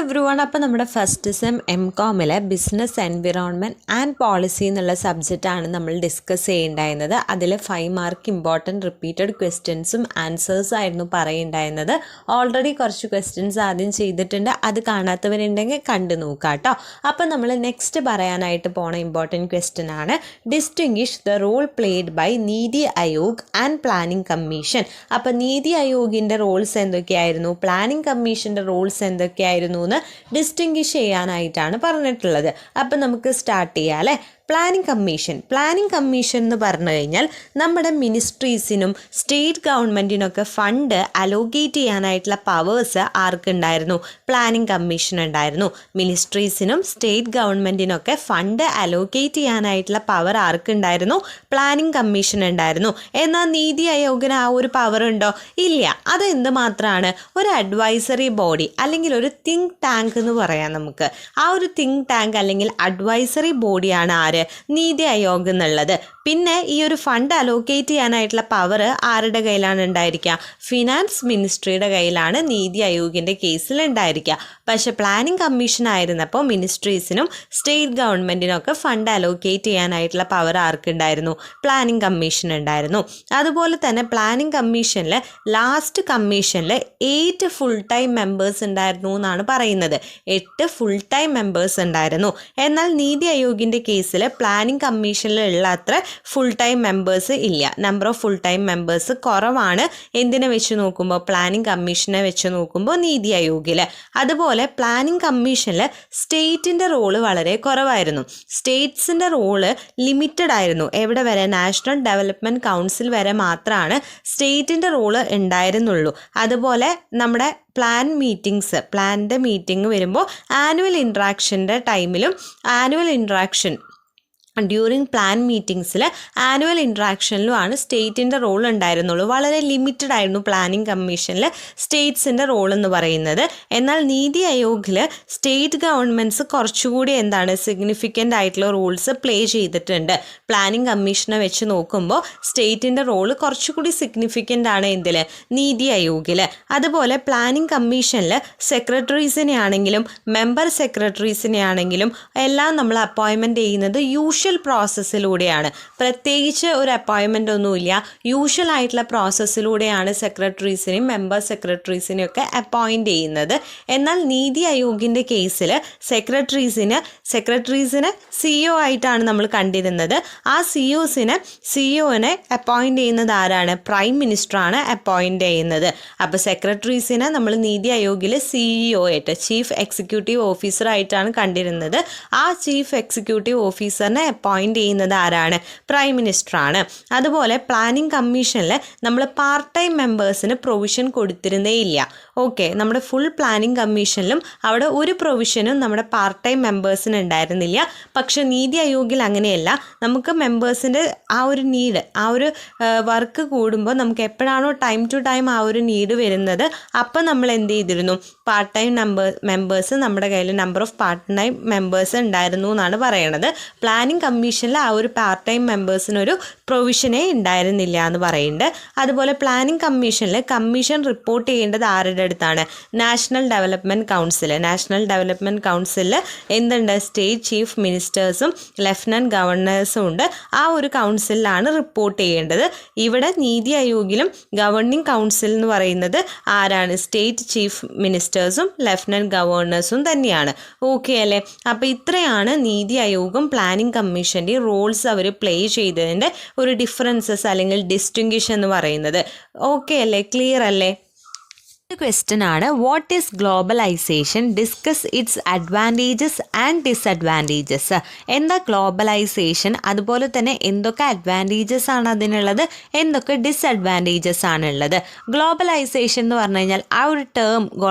Every one. അപ്പോൾ നമ്മുടെ first sem MCOMലെ ബിസിനസ് എൻവിറോൺമെൻറ്റ് ആൻഡ് പോളിസി എന്നുള്ള സബ്ജക്റ്റാണ് നമ്മൾ ഡിസ്കസ് ചെയ്യേണ്ടായിരുന്നത്. അതിൽ 5 മാർക്ക് ഇമ്പോർട്ടൻറ്റ് റിപ്പീറ്റഡ് ക്വസ്റ്റ്യൻസും ആൻസേഴ്സും ആയിരുന്നു പറയുണ്ടായിരുന്നത്. ഓൾറെഡി കുറച്ച് ക്വസ്റ്റ്യൻസ് ആദ്യം ചെയ്തിട്ടുണ്ട്, അത് കാണാത്തവരുണ്ടെങ്കിൽ കണ്ടു നോക്കാം കേട്ടോ. അപ്പോൾ നമ്മൾ നെക്സ്റ്റ് പറയാനായിട്ട് പോണ ഇമ്പോർട്ടൻറ്റ് ക്വസ്റ്റ്യൻ ആണ് distinguish the role played by NITI Aayog and planning commission. അപ്പോൾ നീതി ആയോഗിൻ്റെ റോൾസ് എന്തൊക്കെയായിരുന്നു, പ്ലാനിംഗ് കമ്മീഷൻ്റെ റോൾസ് എന്തൊക്കെയായിരുന്നു എന്ന് ഡിസ്റ്റിങ്വിഷ് ചെയ്യാനായിട്ടാണ് പറഞ്ഞിട്ടുള്ളത്. അപ്പം നമുക്ക് സ്റ്റാർട്ട് ചെയ്യാം അല്ലേ. പ്ലാനിംഗ് കമ്മീഷൻ എന്ന് പറഞ്ഞു കഴിഞ്ഞാൽ നമ്മുടെ മിനിസ്ട്രീസിനും സ്റ്റേറ്റ് ഗവൺമെൻറ്റിനൊക്കെ ഫണ്ട് അലോക്കേറ്റ് ചെയ്യാനായിട്ടുള്ള പവേഴ്സ് ആർക്കുണ്ടായിരുന്നു? പ്ലാനിംഗ് കമ്മീഷൻ ഉണ്ടായിരുന്നു. മിനിസ്ട്രീസിനും സ്റ്റേറ്റ് ഗവൺമെൻറ്റിനൊക്കെ ഫണ്ട് അലോക്കേറ്റ് ചെയ്യാനായിട്ടുള്ള പവർ ആർക്കുണ്ടായിരുന്നു? പ്ലാനിംഗ് കമ്മീഷൻ ഉണ്ടായിരുന്നു. എന്നാൽ നീതി ആയോഗിന് ആ ഒരു പവർ ഉണ്ടോ? ഇല്ല. അത് എന്ത് മാത്രമാണ്? ഒരു അഡ്വൈസറി ബോഡി അല്ലെങ്കിൽ ഒരു തിങ്ക് ടാങ്ക് എന്ന് പറയാം നമുക്ക്. ആ ഒരു തിങ്ക് ടാങ്ക് അല്ലെങ്കിൽ അഡ്വൈസറി ബോഡിയാണ് ആര്? നീതി ആയോഗ് എന്നുള്ളത്. പിന്നെ ഈ ഒരു ഫണ്ട് അലോക്കേറ്റ് ചെയ്യാനായിട്ടുള്ള പവർ ആരുടെ കയ്യിലാണ് ഉണ്ടായിരിക്കുക? ഫിനാൻസ് മിനിസ്ട്രിയുടെ കയ്യിലാണ് നീതി ആയോഗിൻ്റെ കേസിൽ ഉണ്ടായിരിക്കുക. പക്ഷേ പ്ലാനിംഗ് കമ്മീഷൻ ആയിരുന്നപ്പോൾ മിനിസ്ട്രീസിനും സ്റ്റേറ്റ് ഗവൺമെൻറ്റിനൊക്കെ ഫണ്ട് അലോക്കേറ്റ് ചെയ്യാനായിട്ടുള്ള പവർ ആർക്കുണ്ടായിരുന്നു? പ്ലാനിംഗ് കമ്മീഷൻ ഉണ്ടായിരുന്നു. അതുപോലെ തന്നെ പ്ലാനിംഗ് കമ്മീഷനിൽ ലാസ്റ്റ് കമ്മീഷനിൽ 8 ഫുൾ ടൈം മെമ്പേഴ്സ് ഉണ്ടായിരുന്നു എന്നാണ് പറയുന്നത്. 8 ഫുൾ ടൈം മെമ്പേഴ്സ് ഉണ്ടായിരുന്നു. എന്നാൽ നീതി ആയോഗിൻ്റെ കേസിൽ പ്ലാനിംഗ് കമ്മീഷനിലുള്ള അത്ര ഫുൾ ടൈം മെമ്പേഴ്സ് ഇല്ല. Number of full time members കുറവാണ്. എന്തിനെ വെച്ച് നോക്കുമ്പോൾ? പ്ലാനിംഗ് കമ്മീഷനെ വെച്ച് നോക്കുമ്പോൾ നീതി ആയോഗിൽ. അതുപോലെ പ്ലാനിംഗ് കമ്മീഷനിൽ സ്റ്റേറ്റിൻ്റെ റോള് വളരെ കുറവായിരുന്നു. സ്റ്റേറ്റ്സിൻ്റെ റോള് ലിമിറ്റഡ് ആയിരുന്നു. എവിടെ വരെ? നാഷണൽ ഡെവലപ്മെൻറ്റ് കൗൺസിൽ വരെ മാത്രമാണ് സ്റ്റേറ്റിൻ്റെ റോള് ഉണ്ടായിരുന്നുള്ളൂ. അതുപോലെ നമ്മുടെ പ്ലാനിൻ്റെ മീറ്റിംഗ് വരുമ്പോൾ ആനുവൽ ഇൻട്രാക്ഷൻ്റെ ടൈമിലും ഡ്യൂറിങ് പ്ലാൻ മീറ്റിംഗ്സിൽ ആനുവൽ ഇൻട്രാക്ഷനിലുമാണ് സ്റ്റേറ്റിൻ്റെ റോൾ ഉണ്ടായിരുന്നുള്ളൂ. വളരെ ലിമിറ്റഡ് ആയിരുന്നു പ്ലാനിംഗ് കമ്മീഷനിൽ സ്റ്റേറ്റ്സിൻ്റെ റോൾ എന്ന് പറയുന്നത്. എന്നാൽ നീതി ആയോഗിൽ സ്റ്റേറ്റ് ഗവൺമെൻറ്റ്സ് കുറച്ചുകൂടി സിഗ്നിഫിക്കൻ്റ് ആയിട്ടുള്ള റോൾസ് പ്ലേ ചെയ്തിട്ടുണ്ട്. പ്ലാനിംഗ് കമ്മീഷനെ വെച്ച് നോക്കുമ്പോൾ സ്റ്റേറ്റിൻ്റെ റോള് കുറച്ചുകൂടി സിഗ്നിഫിക്കൻ്റ് ആണ് എന്തിൽ? നീതി ആയോഗിൽ. അതുപോലെ പ്ലാനിംഗ് കമ്മീഷനിൽ സെക്രട്ടറീസിനെ ആണെങ്കിലും മെമ്പർ സെക്രട്ടറീസിനെ ആണെങ്കിലും എല്ലാം നമ്മൾ അപ്പോയിൻമെൻറ്റ് ചെയ്യുന്നത് യൂഷ്വൽ പ്രോസസ്സിലൂടെയാണ്. പ്രത്യേകിച്ച് ഒരു അപ്പോയിൻമെൻ്റ് ഒന്നുമില്ല. യൂഷ്വൽ ആയിട്ടുള്ള പ്രോസസ്സിലൂടെയാണ് സെക്രട്ടറീസിനെയും മെമ്പർ സെക്രട്ടറീസിനെയും ഒക്കെ അപ്പോയിൻറ്റ് ചെയ്യുന്നത്. എന്നാൽ നീതി ആയോഗിൻ്റെ കേസിൽ സെക്രട്ടറീസിനെ CEO ആയിട്ടാണ് നമ്മൾ കണ്ടിരുന്നത്. ആ സിഒനെ അപ്പോയിൻറ്റ് ചെയ്യുന്നത് ആരാണ്? പ്രൈം മിനിസ്റ്ററാണ് അപ്പോയിൻറ്റ് ചെയ്യുന്നത്. അപ്പോൾ സെക്രട്ടറീസിനെ നമ്മൾ നീതി ആയോഗിൽ CEO ആയിട്ട് ചീഫ് എക്സിക്യൂട്ടീവ് ഓഫീസറായിട്ടാണ് കണ്ടിരുന്നത്. ആ ചീഫ് എക്സിക്യൂട്ടീവ് ഓഫീസറിനെ അപ്പോയിൻറ്റ് ചെയ്യുന്നത് ആരാണ്? പ്രൈം മിനിസ്റ്ററാണ്. അതുപോലെ പ്ലാനിംഗ് കമ്മീഷനിൽ നമ്മൾ പാർട്ട് ടൈം മെമ്പേഴ്സിന് പ്രൊവിഷൻ കൊടുത്തിരുന്നേ ഇല്ല. ഓക്കെ, നമ്മുടെ ഫുൾ പ്ലാനിംഗ് കമ്മീഷനിലും അവിടെ ഒരു പ്രൊവിഷനും നമ്മുടെ പാർട്ട് ടൈം മെമ്പേഴ്സിന് ഉണ്ടായിരുന്നില്ല. പക്ഷേ നീതി ആയോഗിൽ അങ്ങനെയല്ല. നമുക്ക് മെമ്പേഴ്സിൻ്റെ ആ ഒരു നീഡ്, ആ ഒരു വർക്ക് കൂടുമ്പോൾ നമുക്ക് എപ്പോഴാണോ ടൈം ടു ടൈം ആ ഒരു നീഡ് വരുന്നത്, അപ്പം നമ്മൾ എന്ത് ചെയ്തിരുന്നു? പാർട്ട് ടൈം മെമ്പേഴ്സ് നമ്മുടെ കയ്യിൽ number of part time members ഉണ്ടായിരുന്നു എന്നാണ് പറയണത്. പ്ലാനിംഗ് കമ്മീഷനിൽ ആ ഒരു പാർട്ട് ടൈം മെമ്പേഴ്സിനൊരു പ്രൊവിഷനേ ഉണ്ടായിരുന്നില്ല എന്ന് പറയുന്നുണ്ട്. അതുപോലെ പ്ലാനിംഗ് കമ്മീഷനിൽ കമ്മീഷൻ റിപ്പോർട്ട് ചെയ്യേണ്ടത് ആരുടെ അടുത്താണ്? നാഷണൽ ഡെവലപ്മെൻറ്റ് കൗൺസിലിൽ എന്തുണ്ട്? സ്റ്റേറ്റ് ചീഫ് മിനിസ്റ്റേഴ്സും ലെഫ്റ്റനൻറ്റ് ഗവർണേഴ്സും ഉണ്ട്. ആ ഒരു കൗൺസിലാണ് റിപ്പോർട്ട് ചെയ്യേണ്ടത്. ഇവിടെ നീതി ആയോഗിലും ഗവർണിംഗ് കൗൺസിൽ എന്ന് പറയുന്നത് ആരാണ്? സ്റ്റേറ്റ് ചീഫ് മിനിസ്റ്റേഴ്സും ലെഫ്റ്റനൻറ്റ് ഗവർണേഴ്സും തന്നെയാണ്. ഓക്കെ അല്ലേ? അപ്പോൾ ഇത്രയാണ് നീതി ആയോഗും പ്ലാനിംഗ് കമ്മീഷൻ്റെ റോൾസ് അവർ പ്ലേ ചെയ്തതിൻ്റെ ഒരു ഡിഫറൻസസ് അല്ലെങ്കിൽ ഡിസ്റ്റിങ്വിഷ് എന്ന് പറയുന്നത്. ഓക്കെ അല്ലേ? ക്ലിയർ അല്ലേ? ക്വസ്റ്റ്യൻ ആണ്, what is globalisation? Discuss its advantages and disadvantages. എന്താ ഗ്ലോബലൈസേഷൻ? അതുപോലെ തന്നെ എന്തൊക്കെ അഡ്വാൻറ്റേജസ് ആണ് അതിനുള്ളത്, എന്തൊക്കെ ഡിസഡ്വാൻറ്റേജസ് ആണുള്ളത്? ഗ്ലോബലൈസേഷൻ എന്ന് പറഞ്ഞു കഴിഞ്ഞാൽ ആ ഒരു ടേം,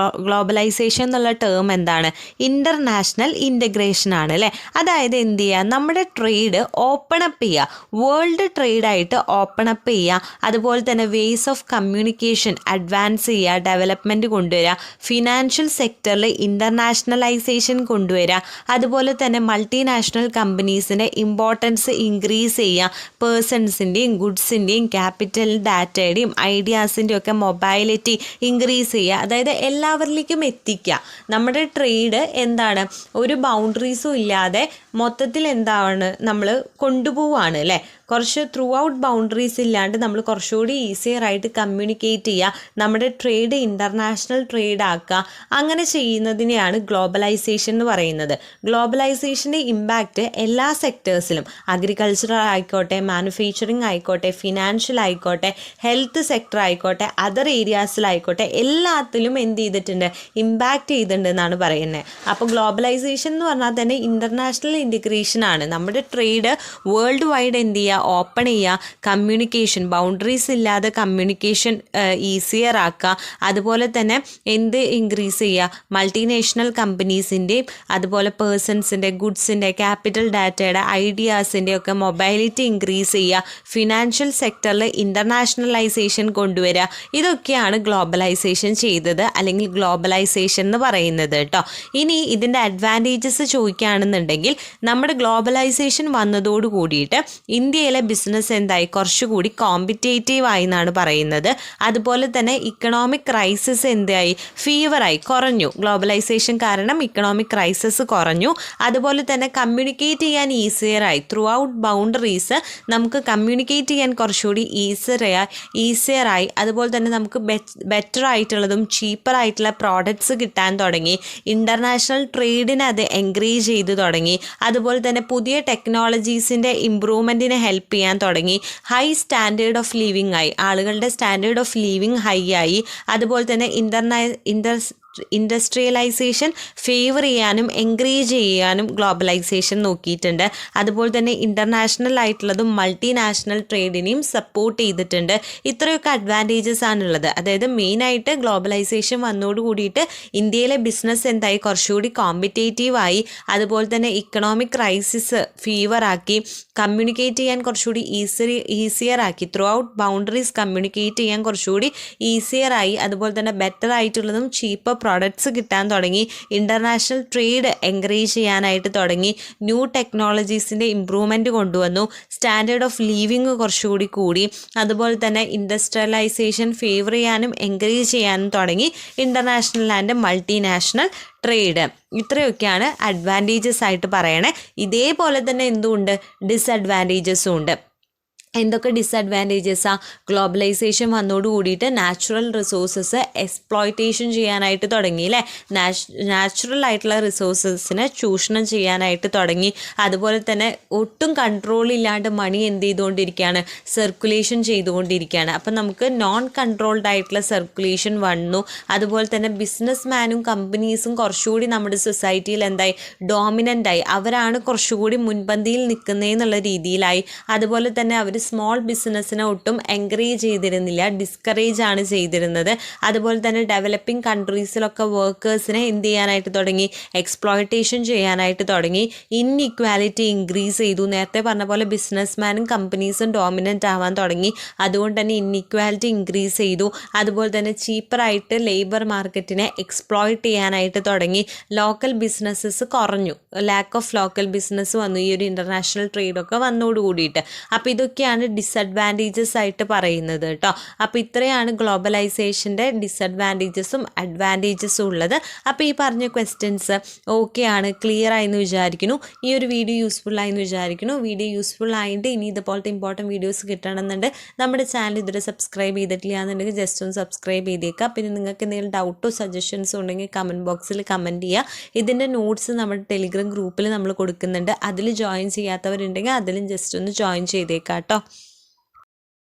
ഗ്ലോബലൈസേഷൻ എന്നുള്ള ടേം എന്താണ്? ഇൻ്റർനാഷണൽ ഇൻ്റഗ്രേഷൻ ആണ് അല്ലേ. അതായത് എന്ത് ചെയ്യുക? നമ്മുടെ ട്രേഡ് ഓപ്പൺ അപ്പ് ചെയ്യുക, വേൾഡ് ട്രേഡായിട്ട് ഓപ്പൺ അപ്പ് ചെയ്യുക. അതുപോലെ തന്നെ വേസ് ഓഫ് കമ്മ്യൂണിക്കേഷൻ അഡ്വാൻസ് ചെയ്യുക, ഡെവലപ്പ് ഡെവലപ്മെൻറ്റ് കൊണ്ടുവരിക, ഫിനാൻഷ്യൽ സെക്ടറിൽ ഇൻ്റർനാഷണലൈസേഷൻ കൊണ്ടുവരിക, അതുപോലെ തന്നെ മൾട്ടിനാഷണൽ കമ്പനീസിൻ്റെ ഇമ്പോർട്ടൻസ് ഇൻക്രീസ് ചെയ്യുക, പേഴ്സൺസിൻ്റെയും ഗുഡ്സിൻ്റെയും ക്യാപിറ്റൽ ഡാറ്റയുടെയും ഐഡിയാസിൻ്റെയും ഒക്കെ മൊബൈലിറ്റി ഇൻക്രീസ് ചെയ്യുക. അതായത് എല്ലാവരിലേക്കും എത്തിക്കുക. നമ്മുടെ ട്രേഡ് എന്താണ്, ഒരു ബൗണ്ടറീസും ഇല്ലാതെ മൊത്തത്തിൽ എന്താണ് നമ്മൾ കൊണ്ടുപോവുകയാണ് അല്ലേ. കുറച്ച് ത്രൂ ഔട്ട് ബൗണ്ടറീസ് ഇല്ലാണ്ട് നമ്മൾ കുറച്ചുകൂടി ഈസിയർ ആയിട്ട് കമ്മ്യൂണിക്കേറ്റ് ചെയ്യുക, നമ്മുടെ ട്രേഡ് ഇൻ്റർനാഷണൽ ട്രേഡ് ആക്കുക. അങ്ങനെ ചെയ്യുന്നതിനെയാണ് ഗ്ലോബലൈസേഷൻ എന്ന് പറയുന്നത്. ഗ്ലോബലൈസേഷൻ്റെ ഇമ്പാക്റ്റ് എല്ലാ സെക്ടേഴ്സിലും, അഗ്രികൾച്ചർ ആയിക്കോട്ടെ, മാനുഫാക്ചറിങ് ആയിക്കോട്ടെ, ഫിനാൻഷ്യൽ ആയിക്കോട്ടെ, ഹെൽത്ത് സെക്ടർ ആയിക്കോട്ടെ, അതർ ഏരിയാസിലായിക്കോട്ടെ, എല്ലാത്തിലും എന്ത് ചെയ്തിട്ടുണ്ട്, ഇമ്പാക്റ്റ് ചെയ്തിട്ടുണ്ട് എന്നാണ് പറയുന്നത്. അപ്പോൾ ഗ്ലോബലൈസേഷൻ എന്ന് പറഞ്ഞാൽ തന്നെ ഇൻ്റർനാഷണൽ ഇൻറ്റിഗ്രേഷൻ ആണ്. നമ്മുടെ ട്രേഡ് വേൾഡ് വൈഡ് എന്ത് ചെയ്യുക, ഓപ്പൺ ചെയ്യുക, കമ്മ്യൂണിക്കേഷൻ ബൗണ്ടറീസ് ഇല്ലാതെ കമ്മ്യൂണിക്കേഷൻ ഈസിയർ ആക്കുക. അതുപോലെ തന്നെ എന്ത് ഇൻക്രീസ് ചെയ്യുക, മൾട്ടിനാഷണൽ കമ്പനീസിൻ്റെയും അതുപോലെ പേഴ്സൺസിൻ്റെ, ഗുഡ്സിൻ്റെ, ക്യാപിറ്റൽ ഡാറ്റയുടെ, ഐഡിയാസിൻ്റെ ഒക്കെ മൊബൈലിറ്റി ഇൻക്രീസ് ചെയ്യുക, ഫിനാൻഷ്യൽ സെക്ടറിൽ ഇൻ്റർനാഷണലൈസേഷൻ കൊണ്ടുവരിക. ഇതൊക്കെയാണ് ഗ്ലോബലൈസേഷൻ ചെയ്തത്, അല്ലെങ്കിൽ ഗ്ലോബലൈസേഷൻ എന്ന് പറയുന്നത് കേട്ടോ. ഇനി ഇതിൻ്റെ അഡ്വാൻറ്റേജസ് ചോദിക്കുകയാണെന്നുണ്ടെങ്കിൽ, നമ്മുടെ ഗ്ലോബലൈസേഷൻ വന്നതോട് കൂടിയിട്ട് ഇന്ത്യയിലെ ബിസിനസ് എന്തായി, കുറച്ചുകൂടി കോമ്പറ്റേറ്റീവ് ആയി എന്നാണ് പറയുന്നത്. അതുപോലെ തന്നെ ഇക്കണോമിക് ക്രൈസിസ് എന്തായി, ഫീവറായി, കുറഞ്ഞു. ഗ്ലോബലൈസേഷൻ കാരണം ഇക്കണോമിക് ക്രൈസിസ് കുറഞ്ഞു. അതുപോലെ തന്നെ കമ്മ്യൂണിക്കേറ്റ് ചെയ്യാൻ ഈസിയറായി, ത്രൂ ഔട്ട് ബൗണ്ടറീസ് നമുക്ക് കമ്മ്യൂണിക്കേറ്റ് ചെയ്യാൻ കുറച്ചുകൂടി ഈസിയറായി. അതുപോലെ തന്നെ നമുക്ക് ബെറ്റർ ആയിട്ടുള്ളതും ചീപ്പർ ആയിട്ടുള്ള പ്രോഡക്ട്സ് കിട്ടാൻ തുടങ്ങി. ഇൻ്റർനാഷണൽ ട്രേഡിനെ അത് എൻകറേജ് ചെയ്ത് തുടങ്ങി. അതുപോലെ തന്നെ പുതിയ ടെക്നോളജീസിൻ്റെ ഇമ്പ്രൂവ്മെൻറ്റിനെ ഹെൽപ്പ് ചെയ്യാൻ തുടങ്ങി. ഹൈ സ്റ്റാൻഡേർഡ് ഓഫ് ലിവിങ് ആയി, ആളുകളുടെ സ്റ്റാൻഡേർഡ് ഓഫ് ലിവിങ് ഹൈ ആയി. അതുപോലെ തന്നെ ഇൻഡസ്ട്രിയലൈസേഷൻ ഫേവർ ചെയ്യാനും എൻകറേജ് ചെയ്യാനും ഗ്ലോബലൈസേഷൻ നോക്കിയിട്ടുണ്ട്. അതുപോലെ തന്നെ ഇൻ്റർനാഷണൽ ആയിട്ടുള്ളതും മൾട്ടിനാഷണൽ ട്രേഡിനെയും സപ്പോർട്ട് ചെയ്തിട്ടുണ്ട്. ഇത്രയൊക്കെ അഡ്വാൻറ്റേജസ് ആണുള്ളത്. അതായത് മെയിനായിട്ട് ഗ്ലോബലൈസേഷൻ വന്നോട് കൂടിയിട്ട് ഇന്ത്യയിലെ ബിസിനസ് എന്തായി, കുറച്ചുകൂടി കോമ്പറ്റേറ്റീവ് ആയി. അതുപോലെ തന്നെ ഇക്കണോമിക് ക്രൈസിസ് ഫീവറാക്കി, കമ്മ്യൂണിക്കേറ്റ് ചെയ്യാൻ കുറച്ചുകൂടി ഈസിയർ ആക്കി, ത്രൂ ഔട്ട് ബൗണ്ടറീസ് കമ്മ്യൂണിക്കേറ്റ് ചെയ്യാൻ കുറച്ചുകൂടി ഈസിയർ ആയി. അതുപോലെ തന്നെ ബെറ്റർ ആയിട്ടുള്ളതും ചീപ്പർ പ്രോഡക്ട്സ് കിട്ടാൻ തുടങ്ങി. ഇൻ്റർനാഷണൽ ട്രേഡ് എൻകറേജ് ചെയ്യാനായിട്ട് തുടങ്ങി. ന്യൂ ടെക്നോളജീസിൻ്റെ ഇമ്പ്രൂവ്മെൻറ്റ് കൊണ്ടുവന്നു. സ്റ്റാൻഡേർഡ് ഓഫ് ലിവിങ് കുറച്ചുകൂടി കൂടി. അതുപോലെ തന്നെ ഇൻഡസ്ട്രിയലൈസേഷൻ ഫേവർ ചെയ്യാനും എൻകറേജ് ചെയ്യാനും തുടങ്ങി. International and multinational trade. ഇത്രയൊക്കെയാണ് അഡ്വാൻറ്റേജസ് ആയിട്ട് പറയണേ. ഇതേപോലെ തന്നെ എന്തുണ്ട്, ഡിസഡ്വാൻറ്റേജസും ഉണ്ട്. എന്തൊക്കെ ഡിസഡ്വാൻറ്റേജസാണ്, ഗ്ലോബലൈസേഷൻ വന്നോട് കൂടിയിട്ട് നാച്ചുറൽ റിസോഴ്സസ് എക്സ്പ്ലോയിറ്റേഷൻ ചെയ്യാനായിട്ട് തുടങ്ങി അല്ലേ. നാച്ചുറൽ ആയിട്ടുള്ള റിസോഴ്സസിനെ ചൂഷണം ചെയ്യാനായിട്ട് തുടങ്ങി. അതുപോലെ തന്നെ ഒട്ടും കൺട്രോൾ ഇല്ലാണ്ട് മണി എന്ത് ചെയ്തുകൊണ്ടിരിക്കുകയാണ്, സർക്കുലേഷൻ ചെയ്തുകൊണ്ടിരിക്കുകയാണ്. അപ്പം നമുക്ക് നോൺ കൺട്രോൾഡ് ആയിട്ടുള്ള സർക്കുലേഷൻ വന്നു. അതുപോലെ തന്നെ ബിസിനസ് മാനും കമ്പനീസും കുറച്ചുകൂടി നമ്മുടെ സൊസൈറ്റിയിൽ എന്തായി, ഡോമിനൻ്റായി. അവരാണ് കുറച്ചുകൂടി മുൻപന്തിയിൽ നിൽക്കുന്നതെന്നുള്ള രീതിയിലായി. അതുപോലെ തന്നെ അവർ സ്മോൾ ബിസിനസ്സിനെ ഒട്ടും എൻകറേജ് ചെയ്തിരുന്നില്ല, ഡിസ്കറേജ് ആണ് ചെയ്തിരുന്നത്. അതുപോലെ തന്നെ ഡെവലപ്പിംഗ് കൺട്രീസിലൊക്കെ വർക്കേഴ്സിനെ എന്ത് ചെയ്യാനായിട്ട് തുടങ്ങി, എക്സ്പ്ലോയിറ്റേഷൻ ചെയ്യാനായിട്ട് തുടങ്ങി. ഇൻഇക്വാലിറ്റി ഇൻക്രീസ് ചെയ്തു. നേരത്തെ പറഞ്ഞ പോലെ ബിസിനസ്മാനും കമ്പനീസും ഡോമിനൻ്റ് ആവാൻ തുടങ്ങി. അതുകൊണ്ട് തന്നെ ഇൻഇക്വാലിറ്റി ഇൻക്രീസ് ചെയ്തു. അതുപോലെ തന്നെ ചീപ്പറായിട്ട് ലേബർ മാർക്കറ്റിനെ എക്സ്പ്ലോയിറ്റ് ചെയ്യാനായിട്ട് തുടങ്ങി. ലോക്കൽ ബിസിനസ്സസ് കുറഞ്ഞു, ലാക്ക് ഓഫ് ലോക്കൽ ബിസിനസ് വന്നു ഈ ഒരു ഇൻ്റർനാഷണൽ ട്രേഡൊക്കെ വന്നോട് കൂടിയിട്ട്. അപ്പോൾ ഇതൊക്കെയാണ് ഡിസഡ്വാൻറ്റേജസ് ആയിട്ട് പറയുന്നത് കേട്ടോ. അപ്പോൾ ഇത്രയാണ് ഗ്ലോബലൈസേഷൻ്റെ ഡിസഡ്വാൻറ്റേജസും അഡ്വാൻറ്റേജസും ഉള്ളത്. അപ്പോൾ ഈ പറഞ്ഞ ക്വസ്റ്റ്യൻസ് ഓക്കെ ആണ്, ക്ലിയർ ആയെന്ന് വിചാരിക്കുന്നു. ഈ ഒരു വീഡിയോ യൂസ്ഫുൾ ആയെന്ന് വിചാരിക്കുന്നു. വീഡിയോ യൂസ്ഫുൾ ആയിട്ട് ഇനി ഇതുപോലത്തെ ഇമ്പോർട്ടൻറ്റ് വീഡിയോസ് കിട്ടണമെന്നുണ്ട് നമ്മുടെ ചാനൽ ഇതുവരെ സബ്സ്ക്രൈബ് ചെയ്തിട്ടില്ല എന്നുണ്ടെങ്കിൽ ജസ്റ്റ് ഒന്ന് സബ്സ്ക്രൈബ് ചെയ്തേക്കുക. പിന്നെ നിങ്ങൾക്ക് എന്തെങ്കിലും ഡൗട്ടോ സജഷൻസോ ഉണ്ടെങ്കിൽ കമൻറ്റ് ബോക്സിൽ കമൻറ്റ് ചെയ്യുക. ഇതിൻ്റെ നോട്ട്സ് നമ്മുടെ ടെലിഗ്രാം ഗ്രൂപ്പിൽ നമ്മൾ കൊടുക്കുന്നുണ്ട്. അതിൽ ജോയിൻ ചെയ്യാത്തവരുണ്ടെങ്കിൽ അതിലും ജസ്റ്റ് ഒന്ന് ജോയിൻ ചെയ്തേക്കാം കേട്ടോ.